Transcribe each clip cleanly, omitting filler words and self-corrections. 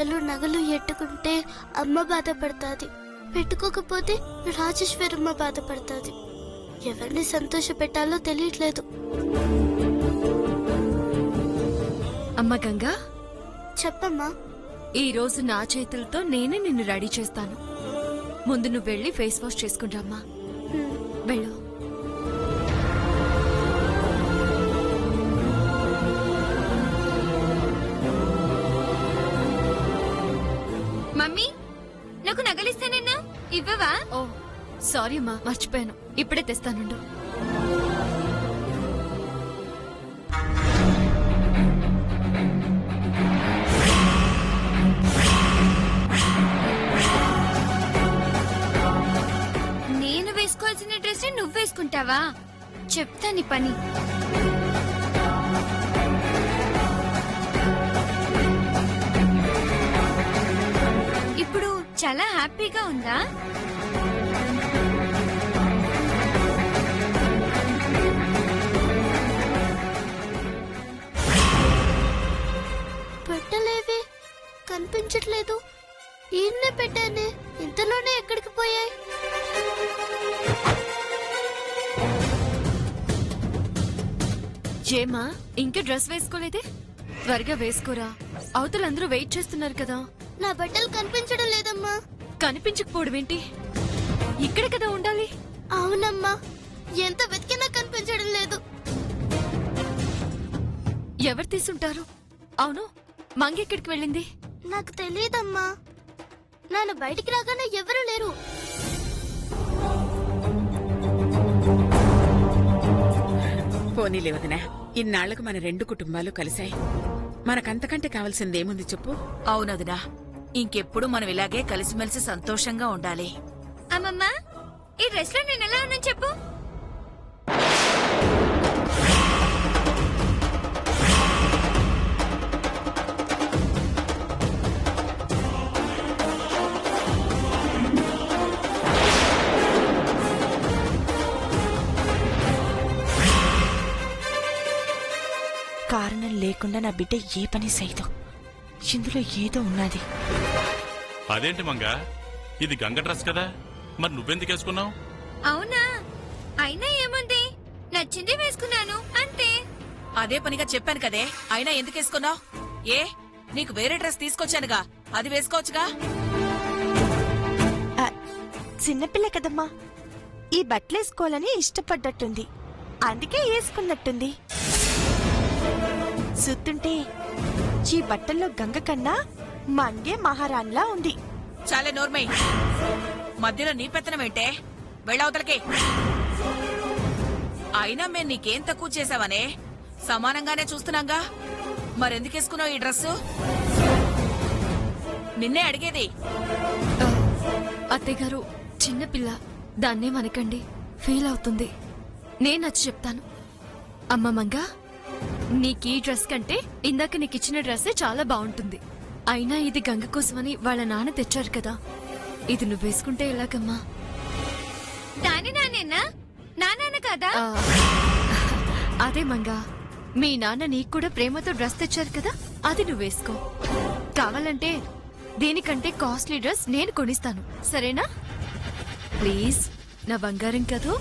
బట్టలు నగలు ఎట్టుకుంటే అమ్మ బాధపడుతుంది, పెట్టుకోకపోతే రాజేశ్వరమ్మ బాధపడుతుంది. ఎవరిని సంతోష పెట్టాలో తెలియట్లేదు. అమ్మ గంగా, చెప్పమ్మా. ఈ రోజు నా చేతులతో నేనే నిన్ను రెడీ చేస్తాను. ముందు నువ్వు వెళ్ళి ఫేస్ వాష్ చేసుకుంటామ్మా. వెళ్ళు. మమ్మీ, నాకు నగలిస్తానన్నా ఇవ్వవా? ఓ సారీ అమ్మా, మర్చిపోయాను. ఇప్పుడే తెస్తానుండు. నేను వేసుకోవాల్సిన డ్రెస్ నువ్వు వేసుకుంటావా? చెప్తా నీ పని. ఇప్పుడు చాలా హ్యాపీగా ఉందా? పెట్టలేవి, కనిపించట్లేదు. ఈయన్నే పెట్టానే, ఇంతలోనే ఎక్కడికి పోయాయి? ఏమా, ఇంకా డ్రెస్ వేసుకోలేదే? త్వరగా వేసుకోరా, అవతలందరూ వెయిట్ చేస్తున్నారు కదా. నా బట్టలు కనిపించడం లేదమ్మా. కనిపించకపోవడం ఏంటి? ఇక్కడే కదా ఉండాలి. అవునమ్మా, ఎంత వెతికినా కనిపించడం లేదు. ఎవరు తీసుంటారు? అవును, మంగ ఎక్కడికి వెళ్ళింది? నాకు తెలియదమ్మా. నాన్న బయటికి రాగానే ఎవరూ లేరు. పోనీలే వదినా, ఇన్నాళ్లకు మన రెండు కుటుంబాలు కలిశాయి. మనకంతకంటే కావాల్సిందేముంది చెప్పు? అవునదినా, ఇంకెప్పుడు మనం ఇలాగే కలిసిమెలిసి సంతోషంగా ఉండాలి. అమ్మమ్మ, ఈ డ్రెస్ లో నేను ఎలా ఉన్నాను చెప్పు. కారణం లేకుండా నా బిడ్డ ఏ పని చేయదు. ఇందులో ఏదో ఉన్నది. అదేంటి మంగా, ఇది గంగ డ్రెస్ కదా, మరి నువ్వెందుకు వేసుకున్నావు? అవునా, అయినా ఏముంది, నచ్చింది వేసుకున్నాను అంతే. అదే పనిగా చెప్పాను కదే, అయినా ఎందుకు వేసుకున్నావు? ఏ, నీకు వేరే డ్రెస్ తీసుకొచ్చానుగా, అది వేసుకోవచ్చుగా. చిన్నపిల్ల కదమ్మా, ఈ బట్టలేసుకోవాలని ఇష్టపడ్డట్టుంది, అందుకే వేసుకున్నట్టుంది. చూస్తుంటే ఈ బట్టల్లో గంగ కన్నా మంగే మహారాణిలా ఉంది. చాలే నోర్మై, మధ్యలో నీ పెత్తనమేంటే? వెళ్ళవతలకే. అయినా మేం నీకేం తక్కువ చేసావనే? సమానంగానే చూస్తున్నాంగా, మరెందుకేసుకున్నావు ఈ డ్రెస్సు? నిన్నే అడిగేది. అత్తయ్య గారు, చిన్నపిల్ల, దాన్నే మనకండి, ఫీల్ అవుతుంది. నేను నచ్చి చెప్తాను. అమ్మ మంగా, నీకీ డ్రెస్ కంటే ఇందాక నీకిచ్చిన డ్రెస్సే చాలా బాగుంటుంది. అయినా ఇది గంగ కోసమని వాళ్ళ నాన్న తెచ్చారు కదా, ఇది నువ్వేసుకుంటే ఎలాగమ్మా? దాని నాన్నేనా? నా నాన్న కాదా? అదే మంగా, మీ నాన్న నీకు కూడా ప్రేమతో డ్రెస్ తెచ్చారు కదా, అది నువ్వేసుకో. కావాలంటే దీనికంటే కాస్ట్లీ డ్రెస్ నేను కొనిస్తాను, సరేనా? ప్లీజ్, నా బంగారం కదూ,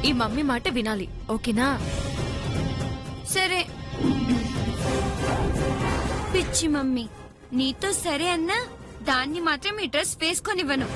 ఈ మమ్మీ మాట వినాలి, ఓకేనా? సరే. పిచ్చి మమ్మీ, నీతో సరే అన్నా దాన్ని మాత్రం ఈ డ్రెస్ వేసుకొనివ్వను.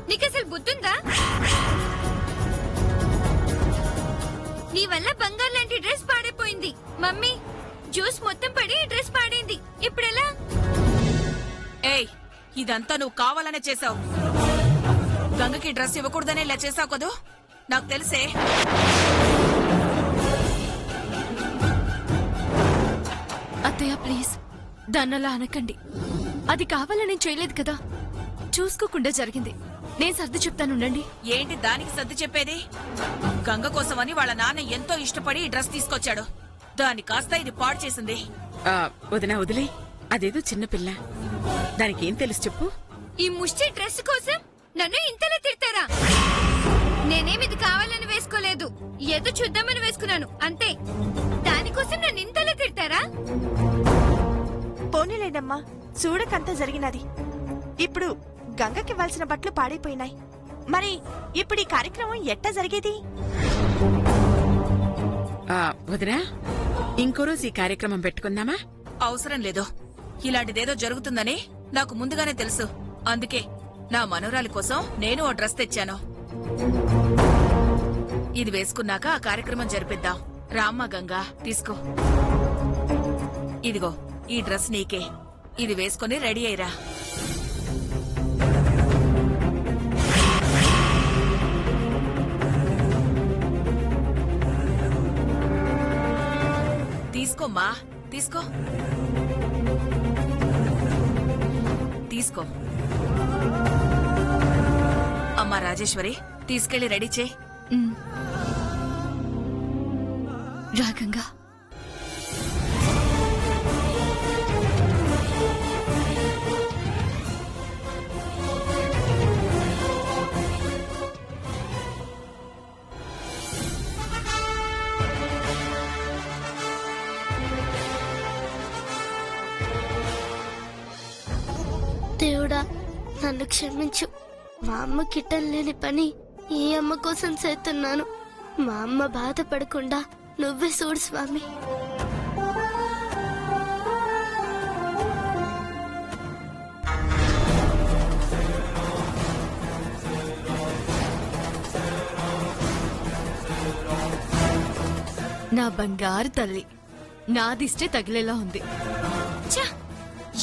నీకసలు బుద్ధుందా? నీ వల్ల బంగారు లాంటి డ్రెస్ పాడైపోయింది. మమ్మీ, జ్యూస్ మొత్తం పడి డ్రెస్ పాడైంది. ఇప్పుడెలా? ఏయ్, ఇదంతా నువ్వు కావాలనే చేసావు. గంగకి డ్రెస్ ఇవ్వకూడదనే ఇలా చేసావు కదూ, నాకు తెలిసే. అత్తయ్య ప్లీజ్, దాన్నలా అనకండి. అది కావాలని చేయలేదు కదా, చూసుకోకుండా జరిగింది. నేను సర్ది చెప్తానుండండి. ఏంటి దానికి సర్ది చెప్పేది? గంగ కోసమని వాళ్ళ నాన్న ఎంతో ఇష్టపడి ఈ డ్రెస్ తీసుకొచ్చాడు. దాన్ని కాస్త ఇది పాడు చేసింది. వదినా వదిలే, అదేదో చిన్నపిల్ల, దానికేం తెలుసు చెప్పు. ఈ ముష్టి డ్రెస్ కోసం నన్ను ఇంతలా తిడతారా? నేనేమిది కావాలని వేసుకోలేదు, ఏదో చూద్దామని వేసుకున్నాను అంతే. దానికోసం నన్ను ఇంతలా తిడతారా? పోనీలేనమ్మా, చూడకంతా జరిగినది. ఇప్పుడు గంగకి ఇవ్వాల్సిన బట్టలు పాడైపోయినాయి. మరి ఇప్పుడు ఈ కార్యక్రమం ఎట్టా జరిగేది? వదినా, ఇంకో రోజు ఈ కార్యక్రమం పెట్టుకుందామా? అవసరం లేదు. ఇలాంటిదేదో జరుగుతుందని నాకు ముందుగానే తెలుసు. అందుకే నా మనవరాలి కోసం నేను ఓ డ్రెస్ తెచ్చాను. ఇది వేసుకున్నాక ఆ కార్యక్రమం జరిపిద్దాం. రామ్మా గంగా, తీసుకో. ఇదిగో ఈ డ్రెస్ నీకే. ఇది వేసుకుని రెడీ అయ్యిరా. తీసుకోమ్మా, తీసుకో తీసుకో. అమ్మా రాజేశ్వరి, తీసుకెళ్లి రెడీ చేయి. రాగంగా, దేవుడా, నన్ను క్షమించు. మా అమ్మ కిట్టం లేని పని ఈ అమ్మ కోసం చేస్తున్నాను. మా అమ్మ బాధపడకుండా నువ్వే చూడు స్వామి. నా బంగారు తల్లి, నా దిష్టే తగిలేలా ఉంది. ఛ!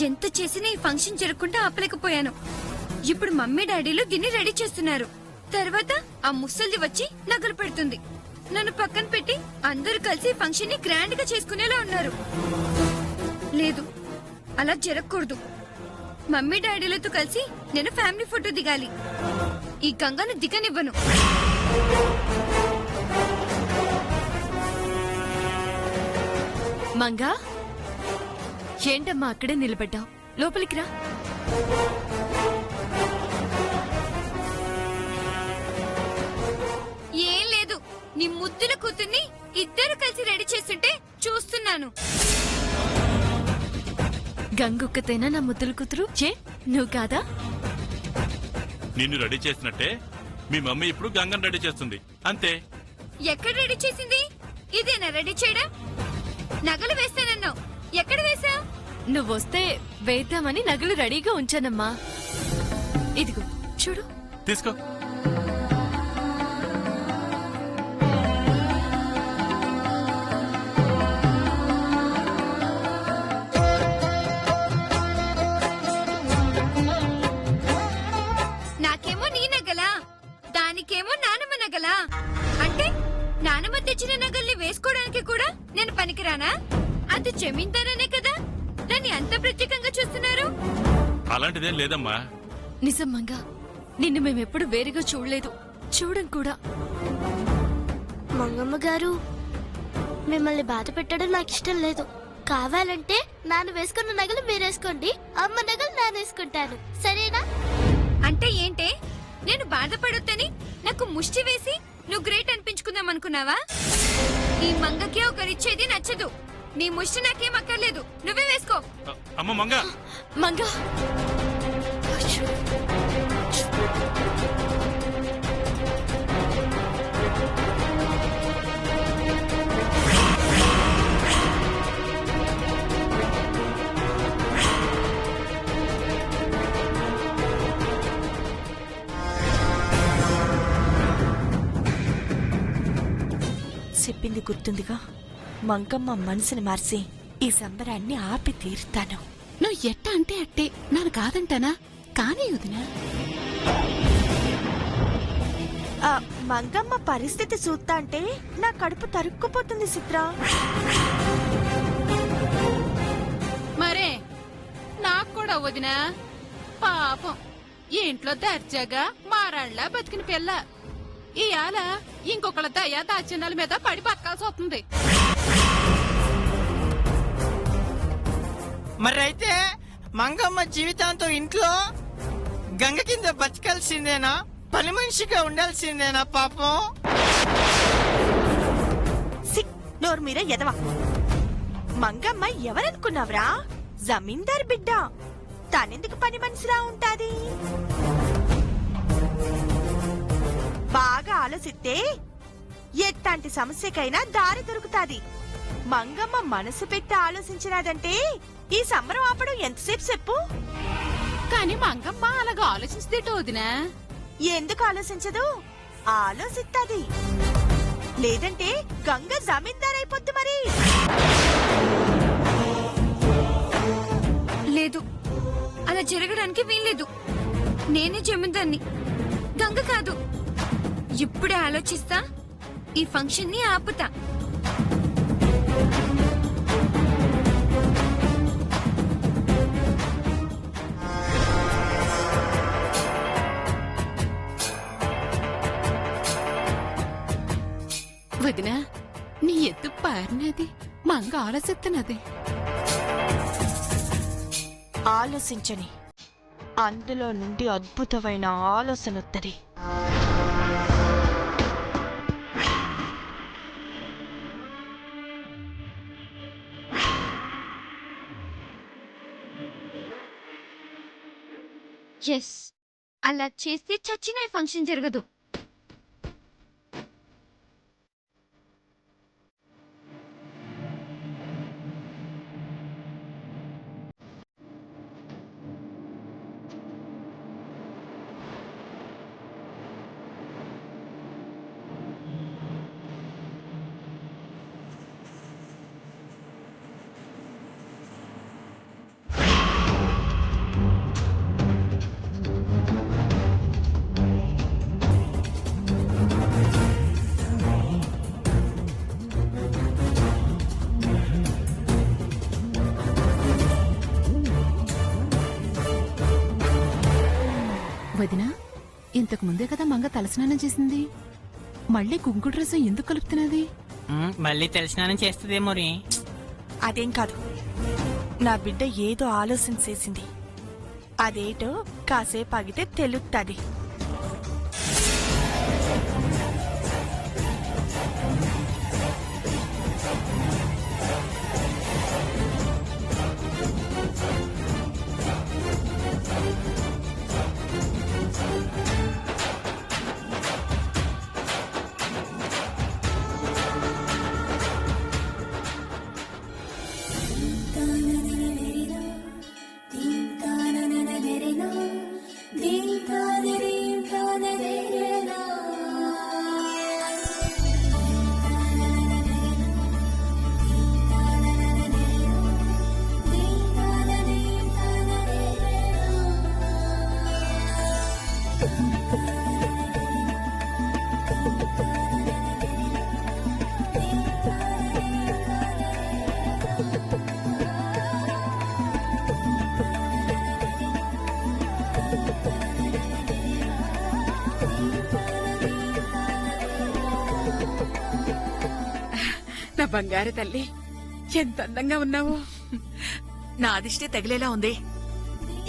ఎంత చేసినా ఈ ఫంక్షన్ జరగకుండా ఆపలేకపోయాను. ఇప్పుడు మమ్మీ డాడీలు దీన్ని రెడీ చేస్తున్నారు. తర్వాత ఆ ముసల్ది వచ్చి నగలు పెడుతుంది. నన్ను పక్కన పెట్టి అందరూ కలిసి ఫంక్షన్ ని గ్రాండ్ గా చేసుకునేలా ఉన్నారు. లేదు, అలా జరగకూడదు. మమ్మీ డాడీలతో కలిసి నేను ఫ్యామిలీ ఫోటో దిగాలి. ఈ గంగను దిగనివ్వను. మంగా, ఏంటమ్మా అక్కడే నిలబడ్డావు? లోపలికి రా. ఏం లేదు, నీ ముద్దుల కూతుర్ని ఇద్దరు కలిసి రెడీ చేస్తుంటే చూస్తున్నాను. గంగొక్కతేనా నా ముద్దుల కూతురు? నువ్వు కాదా? నిన్ను రెడీ చేసినట్టే మీ మమ్మీ ఇప్పుడు గంగను రెడీ చేస్తుంది, అంతే. ఎక్కడ రెడీ చేసింది? ఇదేనా రెడీ చేయడం? నగలు వేస్తానన్నావు, ఎక్కడ వేసావు? నువ్వొస్తే వేద్దామని నగలు రెడీగా ఉంచానమ్మా. ఇదిగో చూడు. తీసుకో. నాకేమో నీ నగలా, దానికేమో నానమ్మ నగలా. అంటే నానమ్మ తెచ్చిన నగల్ని వేసుకోవడానికి కూడా నేను పనికిరానా? అది జమీందారనే కదా దాన్ని అంత ప్రత్యేకంగా చూస్తున్నారు. అలాంటిదేం లేదమ్మా. నిజం మంగా, నిన్ను మేమెప్పుడు వేరుగా చూడలేదు, చూడం కూడా. మంగమ్మ గారు, మిమ్మల్ని బాధ పెట్టడం నాకు ఇష్టం లేదు. కావాలంటే నాన్న వేసుకున్న నగలు మీరేసుకోండి, అమ్మ నగలు నేను వేసుకుంటాను, సరేనా? అంటే ఏంటే, నేను బాధపడొద్దని నాకు ముష్టి వేసి నువ్వు గ్రేట్ అనిపించుకుందాం అనుకున్నావా? ఈ మంగకే ఒకరిచ్చేది నచ్చదు. నీ ముష్టి నాకేం అక్కర్లేదు, నువ్వే వేసుకో. అమ్మ మంగా. మంగా, చెప్పింది గుర్తుందిగా, మంగమ్మ మనసుని మార్చి ఈ సంబరాన్ని ఆపి తీరుతాను. నువ్వు ఎట్ట అంటే అట్టే, నాను కాదంటానా? కానీ వదినా, మంగమ్మ పరిస్థితి చూస్తా అంటే నా కడుపు తరుక్కుపోతుంది చిత్ర. మరే నాకు కూడా వదినా, పాపం ఇంట్లో దర్జాగా మా ఆరాళ్ళ బతికిన పిల్ల ఇవాళ ఇంకొకళ్ళ దయ దాచినాల మీద పడి బతకాల్సి వస్తుంది. మరైతే మంగమ్మ జీవితాంతం ఇంట్లో గంగ కింద బతకాల్సిందేనా? పని మనిషిగా ఉండాల్సిందేనా పాపం? నోరు మీర ఎదవా. మంగమ్మ ఎవరనుకున్నావురా? జమీందార్ బిడ్డ. తనెందుకు పని మనిషిలా ఉంటాది? బాగా ఆలోచిస్తే ఎట్లాంటి సమస్యకైనా దారి దొరుకుతాది. మంగమ్మ మనసు పెట్టి ఆలోచించినదంటే ఈ సంబరం ఆపడం ఎంతసేపు చెప్పు? కానీ మంగమ్మ అలాగ ఆలోచించదేటో వదినా. ఎందుకు ఆలోచించదు? ఆలోచిస్తాది. లేదంటే గంగ జమీందార్ అయిపోద్ది మరి. లేదు, అలా జరగడానికి వీల్లేదు. నేనే జమీందార్ని, గంగ కాదు. ఇప్పుడే ఆలోచిస్తా, ఈ ఫంక్షన్ ని ఆపుతా. వదినా, నీ ఎత్తు పారినది మంగ ఆలోచిస్తున్నది. ఆలోచించని అందులో నుండి అద్భుతమైన ఆలోచన వస్తుంది. ఎస్, అలా చేస్తే చచ్చిన ఈ ఫంక్షన్ జరగదు. వదినా, ఇంతకు ముందే కదా మంగ తలస్నానం చేసింది. మళ్ళీ కుంకుడు రసం ఎందుకు కలుపుతున్నది? మళ్ళీ తెలిసినానం చేస్తుందేమో రీ. అదేం కాదు, నా బిడ్డ ఏదో ఆలోచించేసింది. అదేటో కాసేపు ఆగితే తెలుస్తుంది. నా బంగారు తల్లి, ఎంత అందంగా ఉన్నావు. నా అదిష్టే తగిలేలా ఉంది.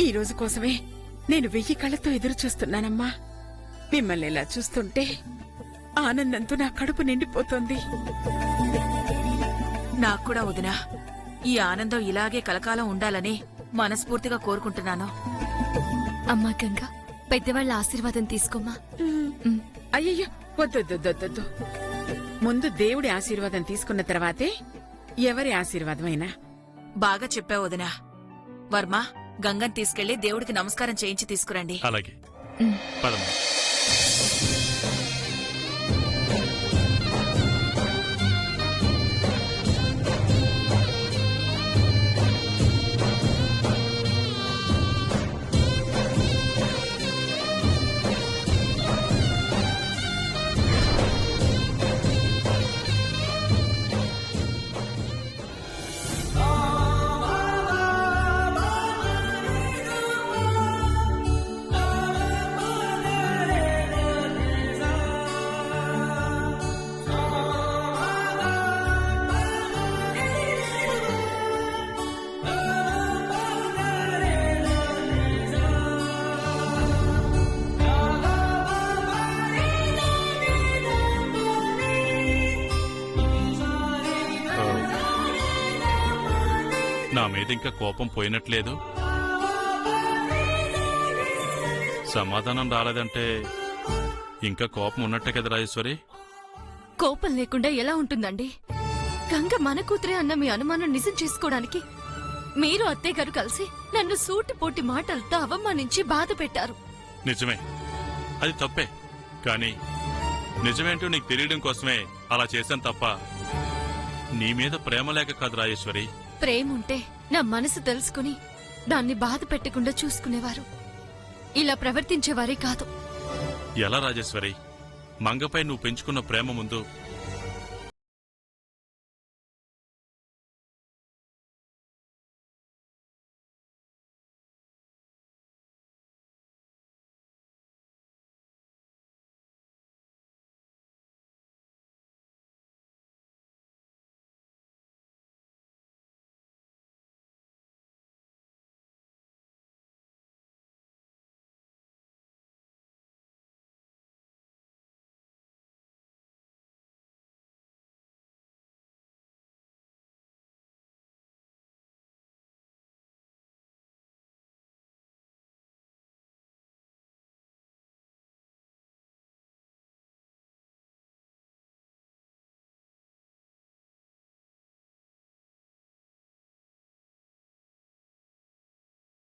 ఈ రోజు కోసమే నేను 1000 కళ్ళతో ఎదురు చూస్తున్నానమ్మా. మిమ్మల్ని ఇలా చూస్తుంటే ఆనందంతో నా కడుపు నిండిపోతోంది. నాకు కూడా వదినా, ఈ ఆనందం ఇలాగే కలకాలం ఉండాలని మనస్ఫూర్తిగా కోరుకుంటున్నాను. అమ్మా గంగా, పెద్దవాళ్ళ ఆశీర్వాదం తీసుకోమా. అయ్యయ్యో, వద్దొద్దొద్దొద్దు. ముందు దేవుడి ఆశీర్వాదం తీసుకున్న తర్వాతే ఎవరి ఆశీర్వాదమైనా. బాగా చెప్పావు వదినా. వర్మ, గంగని తీసుకెళ్లి దేవుడికి నమస్కారం చేయించి తీసుకురండి. అలాగే పదమ్మా. నా మీద ఇంకా కోపం పోయినట్లేదు. సమాధానం రాలేదంటే ఇంకా కోపం ఉన్నట్టే కదా రాజేశ్వరి? కోపం లేకుండా ఎలా ఉంటుందండి? గంగ మన కూతురే అన్న మీ అనుమానం నిజం చేసుకోవడానికి మీరు అత్తయ్య గారు కలిసి నన్ను సూటిపోటి మాటలతో అవమానించి బాధ పెట్టారు. నిజమే, అది తప్పే. కానీ నిజమేంటో నీకు తెలియడం కోసమే అలా చేశాను తప్ప నీ మీద ప్రేమ లేక కాదు రాజేశ్వరి. ప్రేముంటే నా మనసు తెలుసుకుని దాన్ని బాధ పెట్టకుండా చూసుకునేవారు. ఇలా ప్రవర్తించేవారే కాదు. ఎలా రాజేశ్వరి? మంగపై నువ్వు పెంచుకున్న ప్రేమ ముందు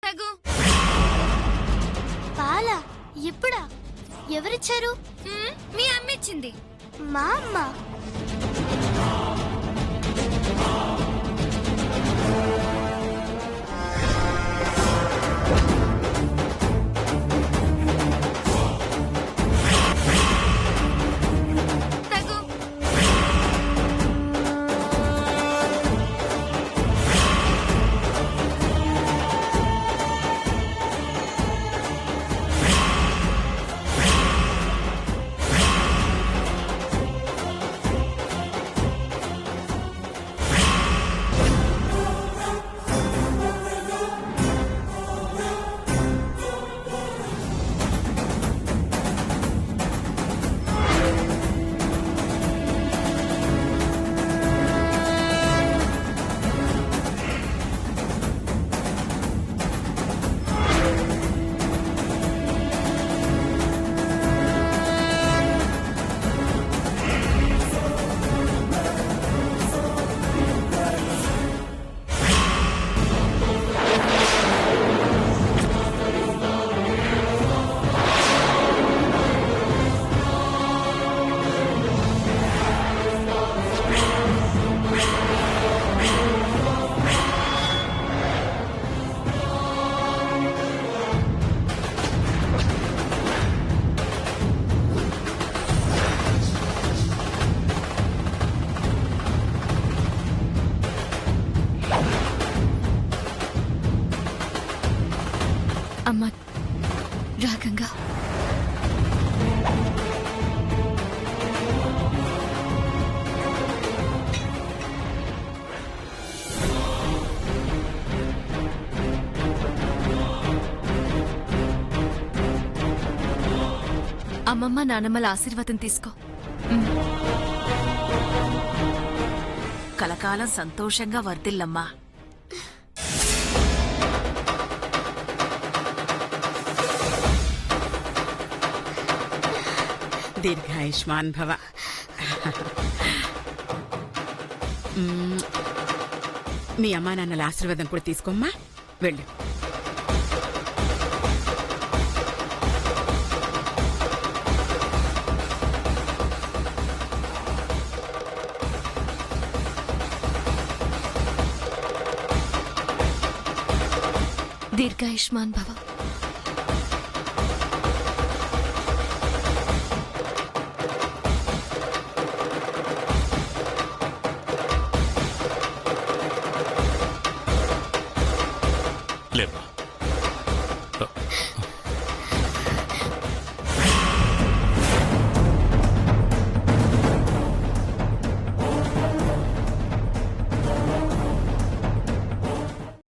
రఘు, పాలా? ఎప్పుడా? ఎవరిచ్చారు? మీ అమ్మ ఇచ్చింది. మా అమ్మ. రఘు, అమ్మ రాగంగా అమ్మమ్మ నానమ్మల ఆశీర్వాదం తీసుకో. కలకాలం సంతోషంగా వర్ధిల్లమ్మా. దీర్ఘాయుష్మాన్ భవ. మీ అమ్మా నాన్నల ఆశీర్వాదం కూడా తీసుకోమ్మా. వెళ్ళు. దీర్ఘాయుష్మాన్ భవ. లేమ్మా.